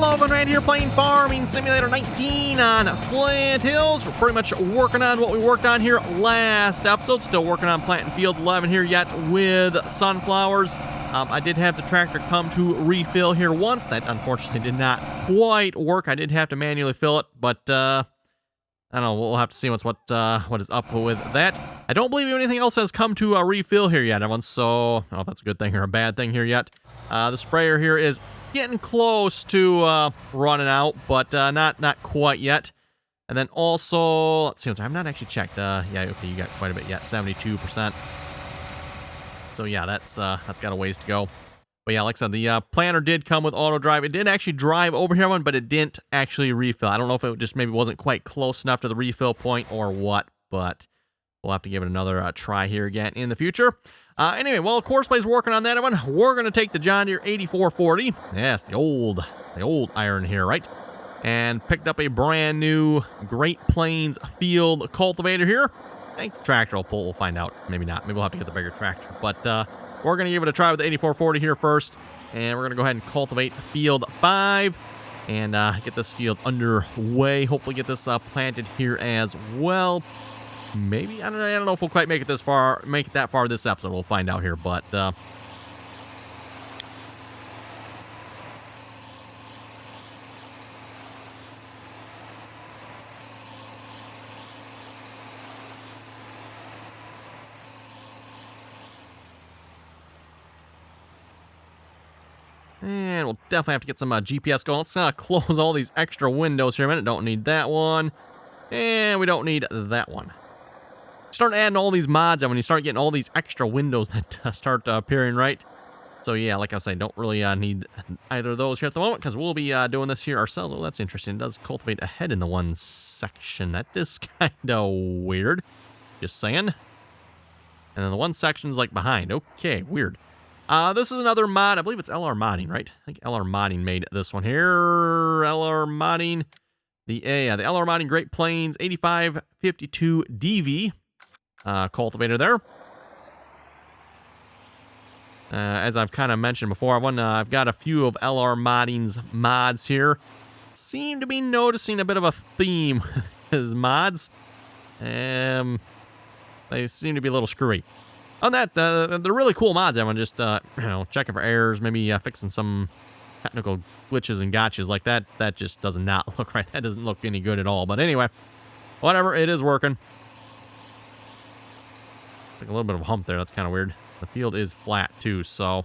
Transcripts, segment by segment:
Hello, everyone, here playing Farming Simulator 19 on Flint Hills. We're pretty much working on what we worked on here last episode. Still working on planting field 11 here yet with sunflowers. I did have the tractor come to refill here once. That unfortunately did not quite work. I did have to manually fill it, but I don't know. We'll have to see what is up with that. I don't believe anything else has come to refill here yet, everyone. So I don't know if that's a good thing or a bad thing here yet. The sprayer here is getting close to running out, but not quite yet. And then also, let's see. I've not actually checked. Yeah, okay, you got quite a bit yet, 72%. So yeah, that's got a ways to go. But yeah, like I said, the planter did come with auto drive. It did actually drive over here, but it didn't actually refill. I don't know if it just maybe wasn't quite close enough to the refill point or what, but we'll have to give it another try here again in the future. Anyway, well, of course, Play's working on that one. We're going to take the John Deere 8440. Yes, the old iron here, right? And picked up a brand new Great Plains field cultivator here. I think the tractor will pull. We'll find out. Maybe not. Maybe we'll have to get the bigger tractor. But we're going to give it a try with the 8440 here first. And we're going to go ahead and cultivate field 5 and get this field underway. Hopefully get this planted here as well. Maybe, I don't know if we'll quite make it that far this episode. We'll find out here, but and we'll definitely have to get some GPS going. Let's close all these extra windows here a minute. Don't need that one, and we don't need that one. Start adding all these mods, and when you start getting all these extra windows that start appearing, right? So yeah, like I was saying, don't really need either of those here at the moment, because we'll be doing this here ourselves. Oh, that's interesting. It does cultivate ahead in the one section. That is kind of weird. Just saying. And then the one section's like behind. Okay, weird. This is another mod. I believe it's LR Modding, right? I think LR Modding made this one here. LR Modding. The LR Modding Great Plains 8552 DV. Cultivator there. As I've kind of mentioned before, I've got a few of LR Modding's mods here. Seem to be noticing a bit of a theme with his mods. They seem to be a little screwy. On that, they're really cool mods. Everyone just checking for errors, maybe fixing some technical glitches and gotchas like that. That just does not look right. That doesn't look any good at all. But anyway, whatever, it is working. Like a little bit of a hump there. That's kind of weird. The field is flat too, so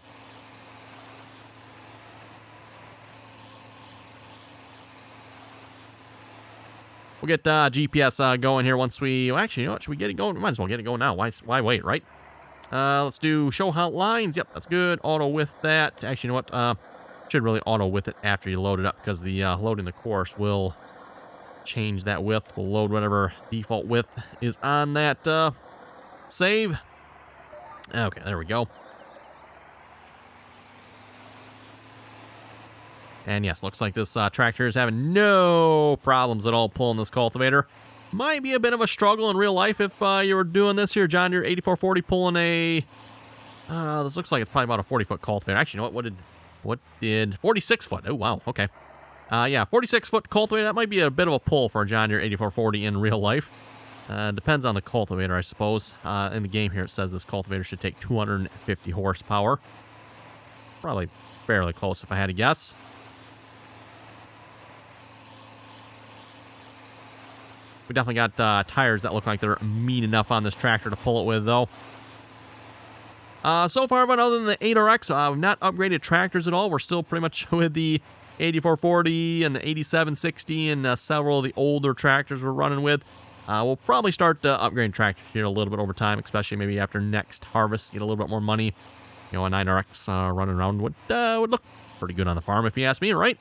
we'll get GPS going here once we. Well, actually, you know what? Should we get it going? We might as well get it going now. Why wait, right? Let's do show hot lines. Yep, that's good. Auto width that. Actually, you know what? Should really auto width it after you load it up, because the loading the course will change that width. We'll load whatever default width is on that. Save. Okay, there we go. And yes, looks like this tractor is having no problems at all pulling this cultivator. Might be a bit of a struggle in real life if you were doing this here. John Deere 8440 pulling a... this looks like it's probably about a 40-foot cultivator. Actually, you know what did 46 foot? Oh, wow, okay. Yeah, 46-foot cultivator. That might be a bit of a pull for a John Deere 8440 in real life. Depends on the cultivator, I suppose. In the game here, it says this cultivator should take 250 horsepower. Probably fairly close if I had to guess. We definitely got tires that look like they're mean enough on this tractor to pull it with, though. So far, but other than the 8RX, we've not upgraded tractors at all. We're still pretty much with the 8440 and the 8760 and several of the older tractors we're running with. We'll probably start upgrading tractors here a little bit over time, especially maybe after next harvest, get a little bit more money. You know, a 9RX running around would look pretty good on the farm, if you ask me, right?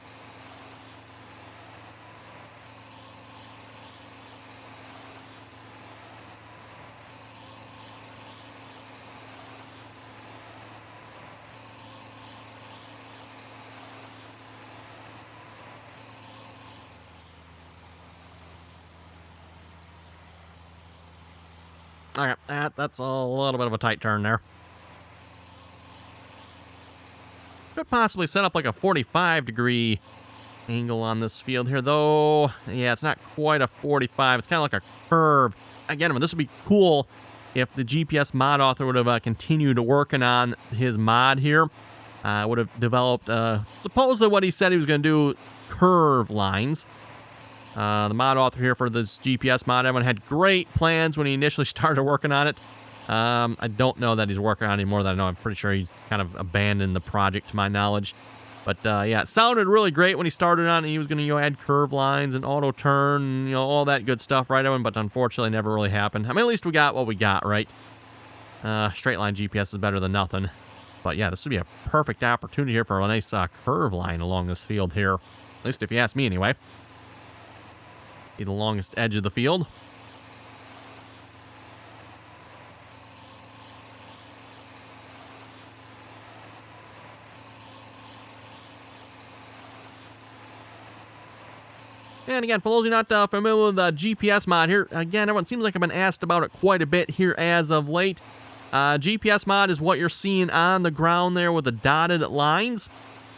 Okay, that's a little bit of a tight turn there. Could possibly set up like a 45-degree angle on this field here, though. Yeah, it's not quite a 45. It's kind of like a curve. Again, this would be cool if the GPS mod author would have continued working on his mod here. Would have developed, supposedly what he said he was going to do, curve lines. The mod author here for this GPS mod, everyone had great plans when he initially started working on it. I don't know that he's working on it anymore. That I know. I'm pretty sure he's kind of abandoned the project to my knowledge. But yeah, it sounded really great when he started on it. He was going to add curve lines and auto turn, all that good stuff, right, Evan? But unfortunately, never really happened. I mean, at least we got what we got, right? Straight line GPS is better than nothing. But yeah, this would be a perfect opportunity here for a nice curve line along this field here. At least if you ask me, anyway. Be the longest edge of the field. And again, for those of you not familiar with the GPS mod here, again, everyone seems like I've been asked about it quite a bit here as of late. GPS mod is what you're seeing on the ground there with the dotted lines.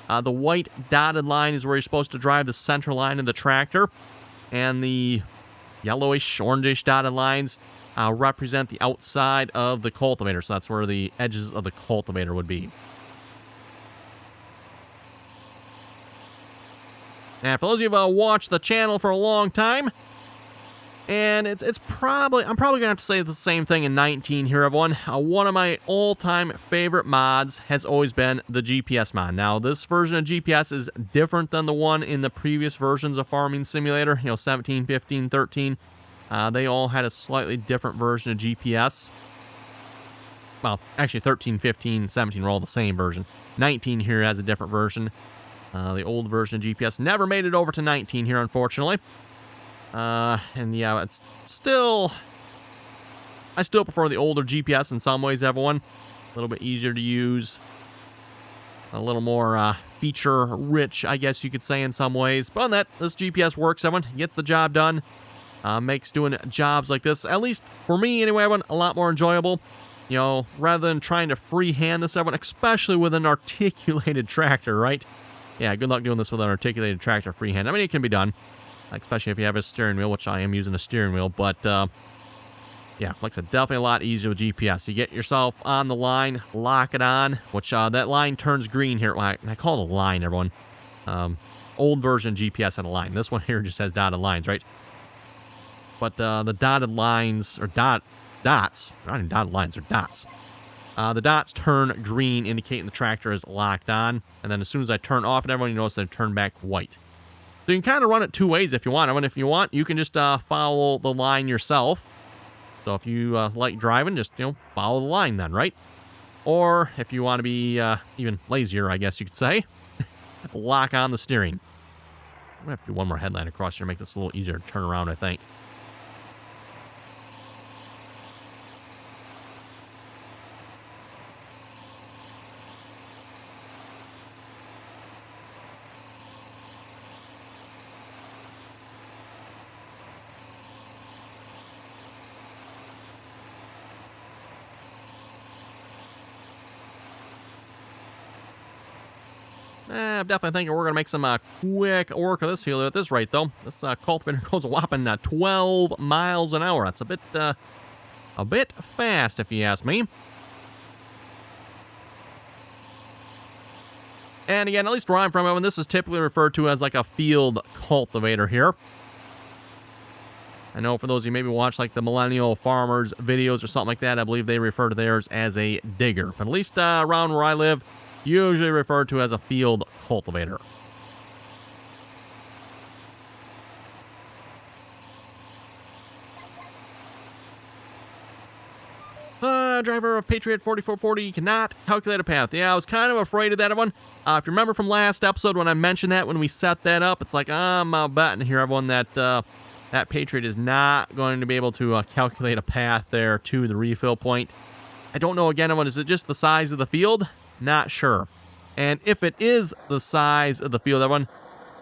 The white dotted line is where you're supposed to drive the center line of the tractor. And the yellowish, orangish dotted lines represent the outside of the cultivator. So that's where the edges of the cultivator would be. And for those of you who've watched the channel for a long time, and I'm probably gonna have to say the same thing in 19 here, everyone. One of my all-time favorite mods has always been the GPS mod. Now, this version of GPS is different than the one in the previous versions of Farming Simulator. 17, 15, 13. They all had a slightly different version of GPS. Well, actually, 13, 15, 17 were all the same version. 19 here has a different version. The old version of GPS never made it over to 19 here, unfortunately. And yeah, it's still... I still prefer the older GPS in some ways, everyone. A little bit easier to use. A little more feature-rich, I guess you could say, in some ways. But on that, this GPS works, everyone. Gets the job done. Makes doing jobs like this, at least for me anyway, everyone, a lot more enjoyable. Rather than trying to freehand this, everyone, especially with an articulated tractor, right? Yeah, good luck doing this with an articulated tractor freehand. I mean, it can be done, especially if you have a steering wheel, which I am using a steering wheel. But, yeah, like I said, definitely a lot easier with GPS. You get yourself on the line, lock it on, which that line turns green here. Well, I call it a line, everyone. Old version GPS had a line. This one here just has dotted lines, right? But the dotted lines, or dots, not even dotted lines, they're dots. The dots turn green, indicating the tractor is locked on. And then as soon as I turn off, and everyone, you notice they turn back white. So you can kind of run it two ways if you want. I mean, if you want, you can just follow the line yourself. So if you like driving, just, follow the line then, right? Or if you want to be even lazier, I guess you could say, lock on the steering. I'm going to have to do one more headline across here to make this a little easier to turn around, I think. I'm definitely thinking we're going to make some quick work of this field at this rate, though. This cultivator goes a whopping 12 miles an hour. That's a bit fast, if you ask me. And again, at least where I'm from, Evan, this is typically referred to as like a field cultivator here. I know for those of you maybe watch like the Millennial Farmers videos or something like that, I believe they refer to theirs as a digger. But at least around where I live, usually referred to as a field cultivator. Driver of Patriot 4440 cannot calculate a path. Yeah, I was kind of afraid of that one. If you remember from last episode when I mentioned that, when we set that up, it's like, I'm betting here, everyone, that that Patriot is not going to be able to calculate a path there to the refill point. I don't know, again, everyone, is it just the size of the field? Not sure. And if it is the size of the field, everyone,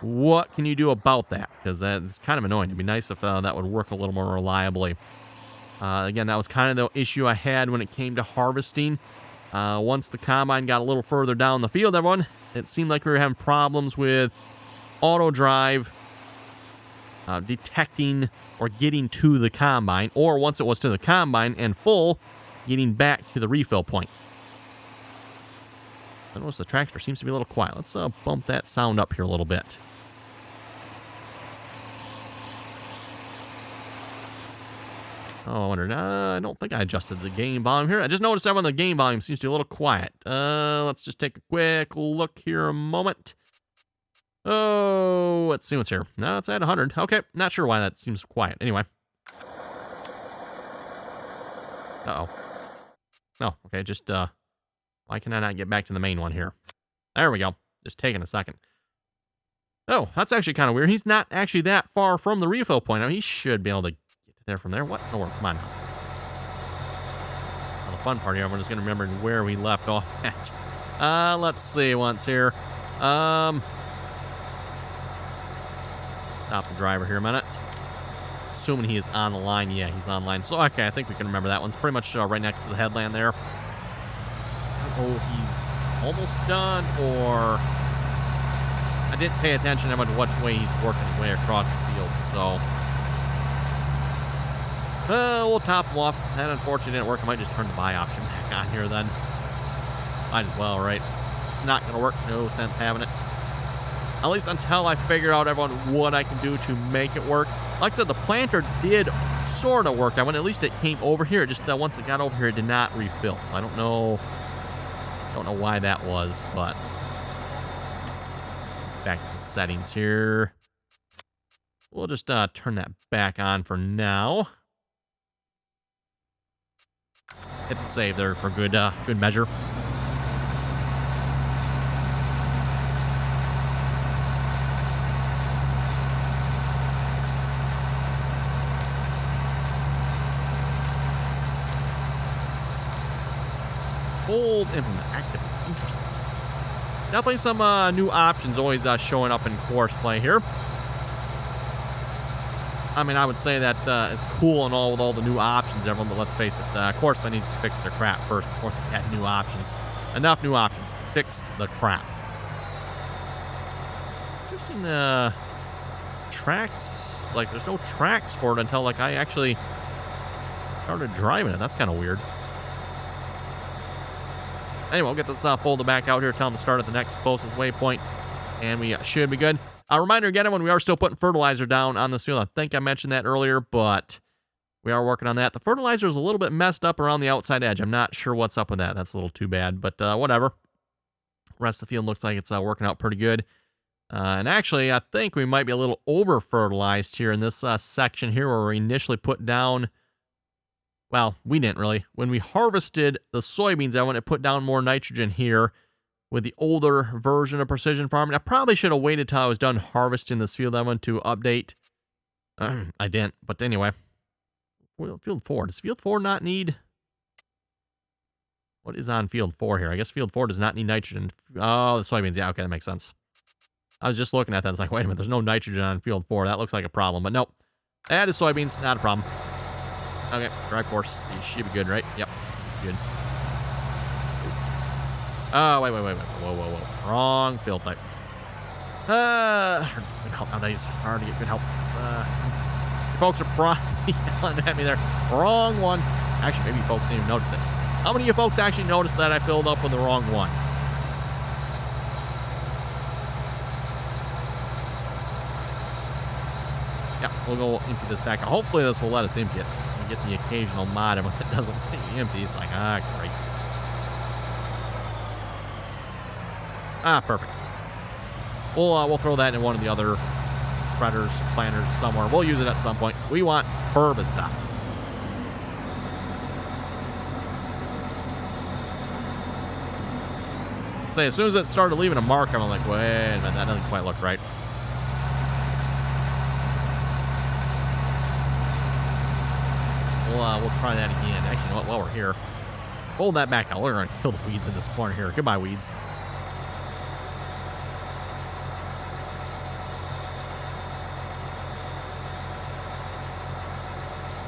what can you do about that? Because it's kind of annoying. It'd be nice if that would work a little more reliably. Again, that was kind of the issue I had when it came to harvesting. Once the combine got a little further down the field, everyone, it seemed like we were having problems with auto drive, detecting or getting to the combine, or once it was to the combine and full, getting back to the refill point. I notice the tractor seems to be a little quiet. Let's bump that sound up here a little bit. Oh, I wondered. I don't think I adjusted the game volume here. I just noticed everyone the game volume seems to be a little quiet. Let's just take a quick look here a moment. Oh, let's see what's here. No, it's at 100. Okay, not sure why that seems quiet. Anyway. Uh-oh. Oh, okay, just, why can I not get back to the main one here? There we go. Just taking a second. Oh, that's actually kind of weird. He's not actually that far from the refill point. I mean, he should be able to get there from there. What? No, come on. Well, the fun part here, I'm just going to remember where we left off at. Let's see once here. Stop the driver here a minute. Assuming he is on the line. Yeah, he's online. So, okay, I think we can remember that one's pretty much right next to the headland there. Oh, he's almost done, or I didn't pay attention to which way he's working his way across the field, so we'll top him off. That unfortunately didn't work. I might just turn the buy option back on here then. Might as well, right? Not gonna work. No sense having it. At least until I figure out, everyone, what I can do to make it work. Like I said, the planter did sort of work. At least it came over here. It just once it got over here, it did not refill. So I don't know why that was, but back to the settings here. We'll just turn that back on for now. Hit the save there for good measure. Hold implement active. Interesting. Definitely some new options always showing up in course play here. I mean, I would say that is cool and all with all the new options, everyone, but let's face it, course play needs to fix their crap first before they get new options. Enough new options. Fix the crap. Interesting tracks. Like, there's no tracks for it until, like, I actually started driving it. That's kind of weird. Anyway, we'll get this folded back out here, tell them to start at the next closest waypoint, and we should be good. A reminder again, when we are still putting fertilizer down on this field. I think I mentioned that earlier, but we are working on that. The fertilizer is a little bit messed up around the outside edge. I'm not sure what's up with that. That's a little too bad, but whatever. Rest of the field looks like it's working out pretty good. And actually, I think we might be a little over-fertilized here in this section here where we initially put down... Well, we didn't really. When we harvested the soybeans, I went to put down more nitrogen here with the older version of precision farming. I probably should have waited till I was done harvesting this field. I went to update. I didn't. But anyway. Field 4. Does Field 4 not need... What is on Field 4 here? I guess Field 4 does not need nitrogen. Oh, the soybeans. Yeah, okay, that makes sense. I was just looking at that and it's like, wait a minute, there's no nitrogen on Field 4. That looks like a problem. But nope. That is soybeans. Not a problem. Okay, drive course. You should be good, right? Yep, it's good. Oh, wait. Whoa. Wrong field type. Good help nowadays. Hard to get good help. You folks are probably yelling at me there. Wrong one. Actually, maybe you folks didn't even notice it. How many of you folks actually noticed that I filled up with the wrong one? Yeah, we'll go empty this back. Hopefully this will let us empty it. We get the occasional mod, and when it doesn't let you empty, it's like, great. Perfect. We'll throw that in one of the other spreaders, planters somewhere. We'll use it at some point. We want herbicide. Say, as soon as it started leaving a mark, I'm like, wait a minute, that doesn't quite look right. We'll try that again. Actually, you know what? While we're here, hold that back out. We're going to kill the weeds in this corner here. Goodbye, weeds.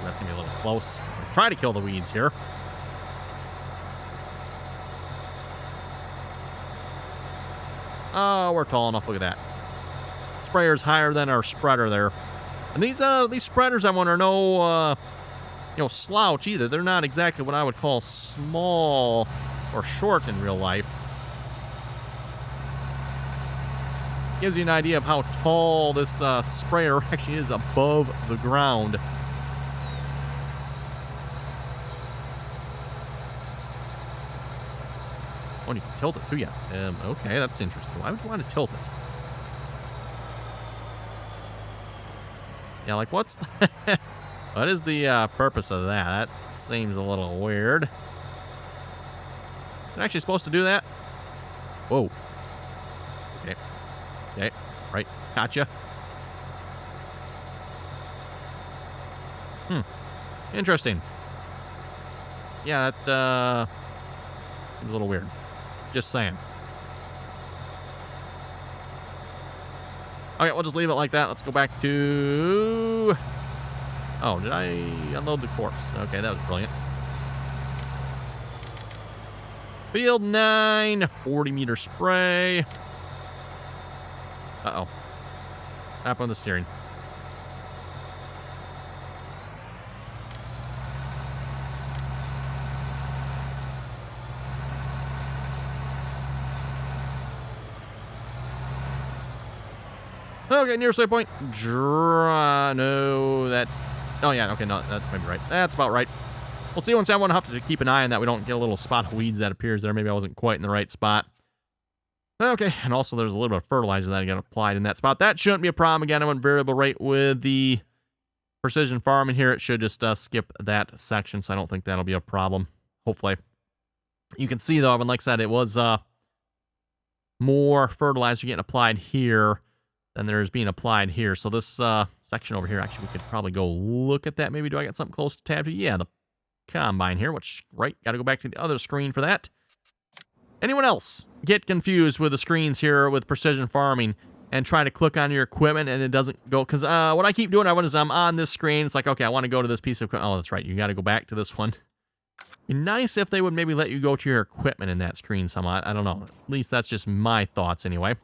That's going to be a little close. Try to kill the weeds here. Oh, we're tall enough. Look at that. sprayer is higher than our spreader there. And these spreaders, I want to know, slouch either. They're not exactly what I would call small or short in real life. Gives you an idea of how tall this sprayer actually is above the ground. Oh, and you can tilt it too, yeah. Okay, that's interesting. Why would you want to tilt it? Yeah, like what's the what is the purpose of that? That seems a little weird. I'm actually supposed to do that? Whoa. Okay. Okay. Right. Gotcha. Interesting. Yeah, that seems a little weird. Just saying. Okay, we'll just leave it like that. Let's go back to... Oh, did I unload the course? Okay, that was brilliant. Field 9, 40-meter spray. Uh-oh. Tap on the steering. Okay, nearest waypoint. No, that... Oh, yeah, okay, no, that might be right. That's about right. We'll see once I want to have to keep an eye on that. We don't get a little spot of weeds that appears there. Maybe I wasn't quite in the right spot. Okay, and also there's a little bit of fertilizer that I got applied in that spot. That shouldn't be a problem. Again, I went variable rate with the precision farming here. It should just skip that section, so I don't think that'll be a problem, hopefully. You can see, though, and like I said, it was more fertilizer getting applied here than there's being applied here. So this section over here, actually, we could probably go look at that. Maybe do I got something close to tab 2? Yeah, the combine here, which, right, got to go back to the other screen for that. Anyone else get confused with the screens here with precision farming and try to click on your equipment and it doesn't go? Because what I keep doing, I'm on this screen. It's like, okay, I want to go to this piece of equipment. Oh, that's right. You got to go back to this one. Be nice if they would maybe let you go to your equipment in that screen somewhat. I don't know. At least that's just my thoughts anyway.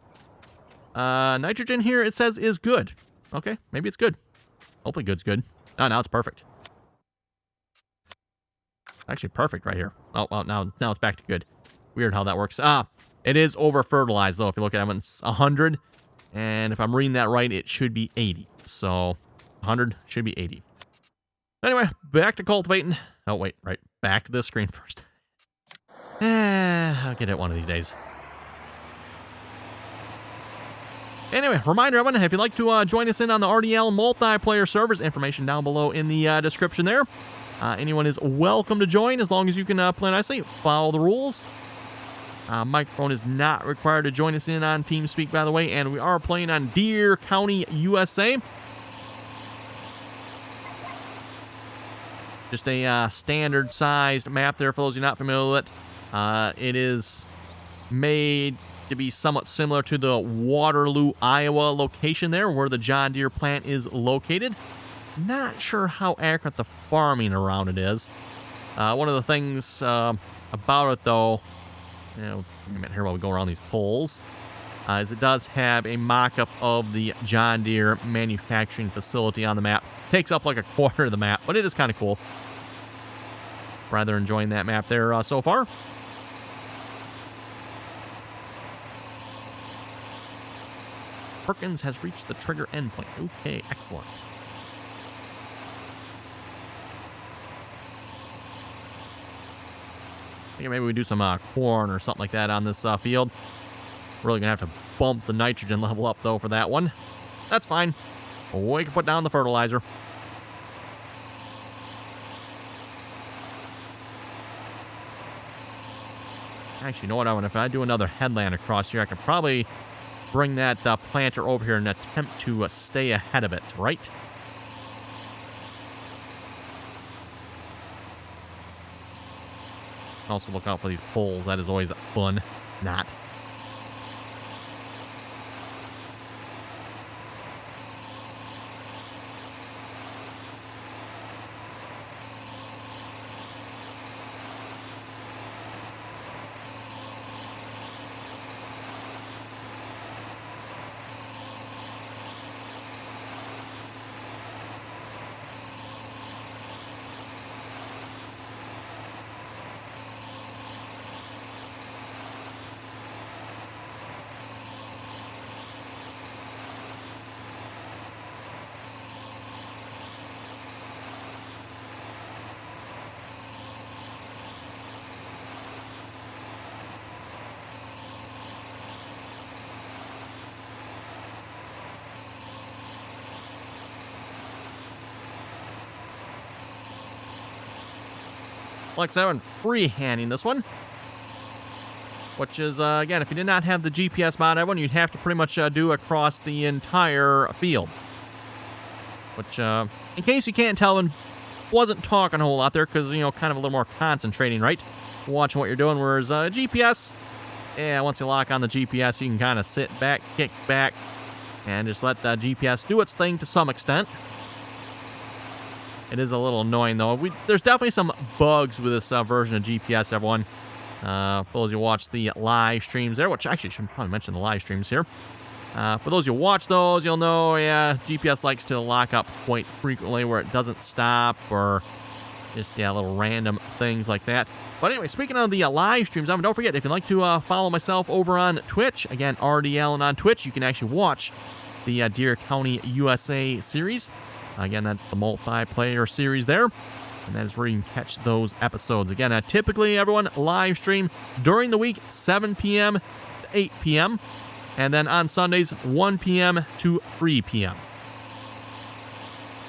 Nitrogen here, it says, is good. Okay, maybe it's good. Hopefully good's good. Oh, now it's perfect. Actually perfect right here. Oh, well, now it's back to good. Weird how that works. It is over-fertilized, though. If you look at it, it's 100. And if I'm reading that right, it should be 80. So, 100 should be 80. Anyway, back to cultivating. Oh, wait, right. Back to this screen first. I'll get it one of these days. Anyway, reminder, everyone, if you'd like to join us in on the RDAllen multiplayer servers, information down below in the description there. Anyone is welcome to join as long as you can play nicely, follow the rules. Microphone is not required to join us in on TeamSpeak, by the way, and we are playing on Deer County, USA. Just a standard-sized map there for those of you not familiar with it. It is made to be somewhat similar to the Waterloo, Iowa location there, where the John Deere plant is located. Not sure how accurate the farming around it is. One of the things about it, though, a minute here while we go around these poles, is it does have a mock-up of the John Deere manufacturing facility on the map. Takes up like a quarter of the map, but it is kind of cool. Rather enjoying that map there so far. Perkins has reached the trigger endpoint. Okay, excellent. I think maybe we do some corn or something like that on this field. Really gonna have to bump the nitrogen level up though for that one. That's fine. We can put down the fertilizer. Actually, you know what? If I do another headland across here, I could probably bring that planter over here and attempt to stay ahead of it, right? Also look out for these poles. That is always fun. Not. like I said, I'm freehanding this one. Which is, again, if you did not have the GPS mod, everyone, you'd have to pretty much do across the entire field. Which, in case you can't tell, and wasn't talking a whole lot there, because, you know, kind of a little more concentrating, right? Watching what you're doing, whereas GPS, yeah, once you lock on the GPS, you can kind of sit back, kick back, and just let the GPS do its thing to some extent. It is a little annoying, though. There's definitely some bugs with this version of GPS, everyone. For those who watch the live streams there, which actually should probably mention the live streams here. For those who watch those, you'll know, yeah, GPS likes to lock up quite frequently where it doesn't stop, or just, yeah, little random things like that. But anyway, speaking of the live streams, don't forget, if you'd like to follow myself over on Twitch, again, RDAllen on Twitch, you can actually watch the Deer County, USA series. Again, that's the multiplayer series there. And that is where you can catch those episodes. Again, typically, everyone, live stream during the week, 7 p.m. to 8 p.m. And then on Sundays, 1 p.m. to 3 p.m.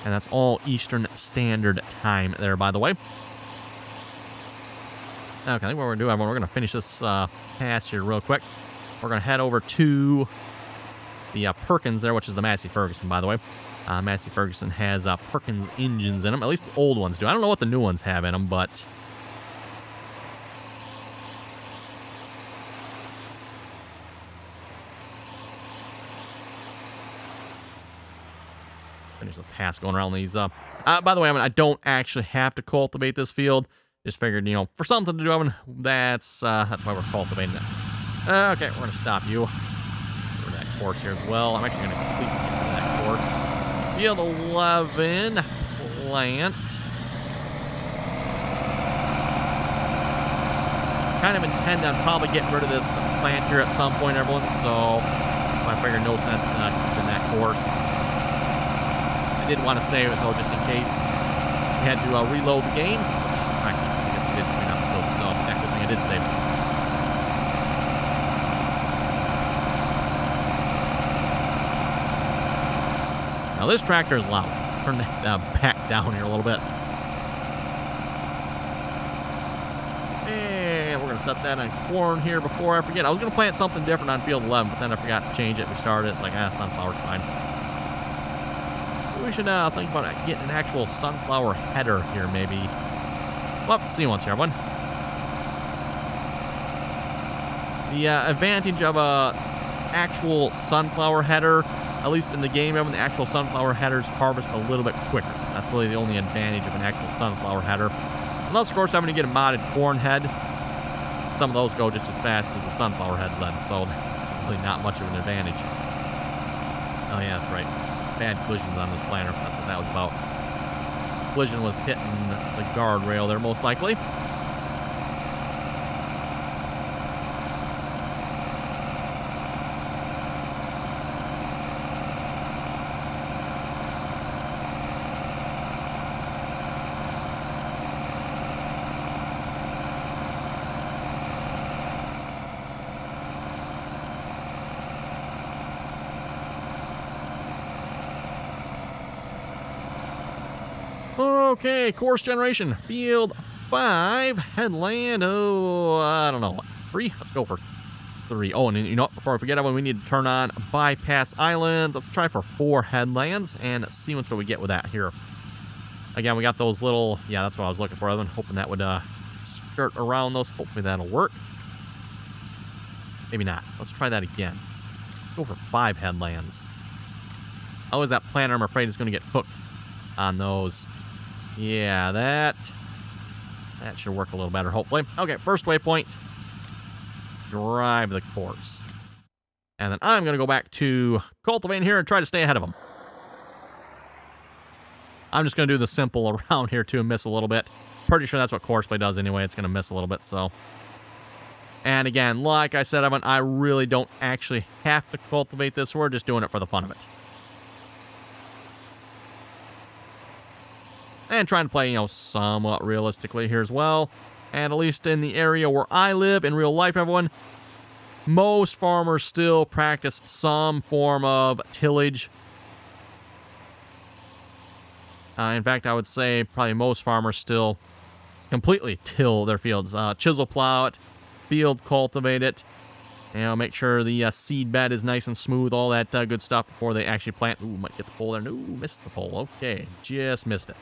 And that's all Eastern Standard Time there, by the way. Okay, I think what we're going to do, everyone, we're going to finish this pass here real quick. We're going to head over to the Perkins there, which is the Massey Ferguson, by the way. Massey Ferguson has Perkins engines in them. At least the old ones do. I don't know what the new ones have in them, but... finish the pass going around these. By the way, I don't actually have to cultivate this field. Just figured, you know, for something to do, that's why we're cultivating it. Okay, we're going to stop you. For that course here as well. I'm actually going to complete that course. Field 11, Plant. Kind of intend on probably getting rid of this plant here at some point, everyone, so I figured no sense keeping that course. I did want to save it, though, just in case we had to reload the game. I guess we did between episodes, so that good thing I did save it. Now, this tractor is loud. Turn that back down here a little bit. And we're going to set that on corn here before I forget. I was going to plant something different on field 11, but then I forgot to change it. We started. It's like, sunflower's fine. We should think about getting an actual sunflower header here, maybe. We'll have to see once here, everyone. The advantage of a actual sunflower header, at least in the game, the actual sunflower headers harvest a little bit quicker. That's really the only advantage of an actual sunflower header. Unless, of course, having to get a modded corn head. Some of those go just as fast as the sunflower heads then, so it's really not much of an advantage. Oh yeah, that's right. Bad collisions on this planter. That's what that was about. Collision was hitting the guardrail there, most likely. Okay, course generation. Field 5, headland, I don't know, 3? Let's go for 3. Oh, and you know what, before I forget, we need to turn on bypass islands. Let's try for 4 headlands and see what we get with that here. Again, we got those little, yeah, that's what I was looking for. I've been hoping that would skirt around those. Hopefully that'll work. Maybe not. Let's try that again. Go for 5 headlands. How is that planter? I'm afraid is going to get hooked on those. Yeah, that should work a little better, hopefully. Okay, first waypoint. Drive the course. And then I'm going to go back to cultivating here and try to stay ahead of them. I'm just going to do the simple around here, too, and miss a little bit. Pretty sure that's what courseplay does anyway. It's going to miss a little bit, so. And again, like I said, I really don't actually have to cultivate this. We're just doing it for the fun of it. And trying to play, you know, somewhat realistically here as well. And at least in the area where I live, in real life, everyone, most farmers still practice some form of tillage. In fact, I would say probably most farmers still completely till their fields. Chisel plow it, field cultivate it. You know, make sure the seed bed is nice and smooth, all that good stuff before they actually plant. Ooh, might get the pole there. No, missed the pole. Okay, just missed it.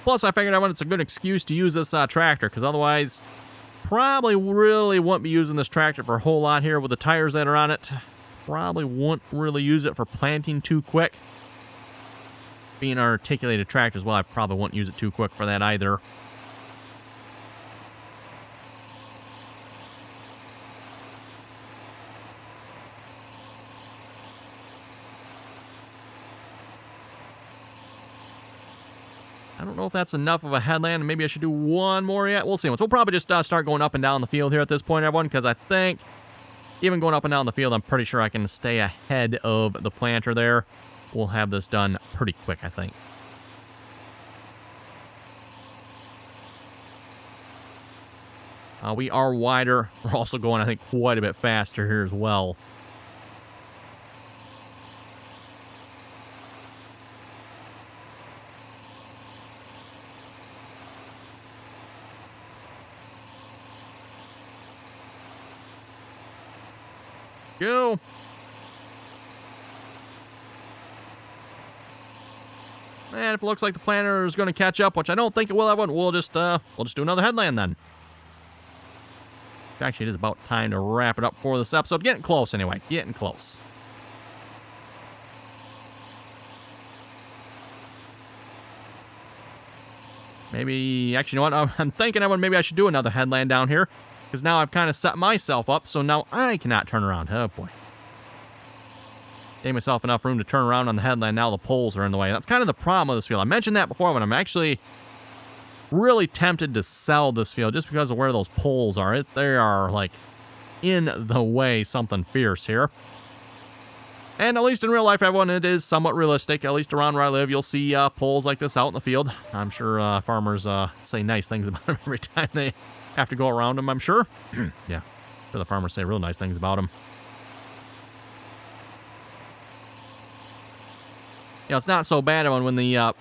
Plus, I figured it's a good excuse to use this tractor, because otherwise, probably really wouldn't be using this tractor for a whole lot here with the tires that are on it. Probably wouldn't really use it for planting too quick. Being an articulated tractor as well, I probably wouldn't use it too quick for that either. I don't know if that's enough of a headland. Maybe I should do one more yet. We'll see. We'll probably just start going up and down the field here at this point, everyone, because I think even going up and down the field, I'm pretty sure I can stay ahead of the planter there. We'll have this done pretty quick, I think. We are wider. We're also going, I think, quite a bit faster here as well. Go. And if it looks like the planter is going to catch up, which I don't think it will, everyone, we'll just do another headland then. Actually, it is about time to wrap it up for this episode. Getting close anyway. Getting close. Maybe, actually, you know what? I'm thinking, everyone, maybe I should do another headland down here. Because now I've kind of set myself up, so now I cannot turn around. Oh, boy. Gave myself enough room to turn around on the headland. Now the poles are in the way. That's kind of the problem with this field. I mentioned that before, but I'm actually really tempted to sell this field just because of where those poles are. They are, like, in the way something fierce here. And at least in real life, everyone, it is somewhat realistic. At least around where I live, you'll see poles like this out in the field. I'm sure farmers say nice things about them every time they have to go around them, I'm sure. Yeah, sure the farmers say real nice things about them. You know, it's not so bad when the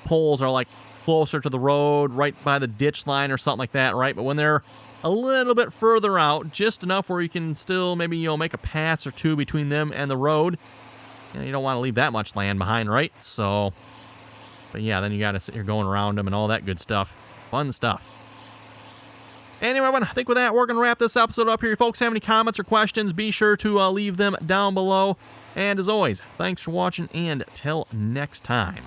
poles are like closer to the road, right by the ditch line or something like that, right? But when they're a little bit further out, just enough where you can still maybe, you know, make a pass or two between them and the road. You know, you don't want to leave that much land behind, right? So, but yeah, then you got to sit here going around them and all that good stuff. Fun stuff. Anyway, everyone, I think with that, we're going to wrap this episode up here. If you folks have any comments or questions, be sure to leave them down below. And as always, thanks for watching, and till next time.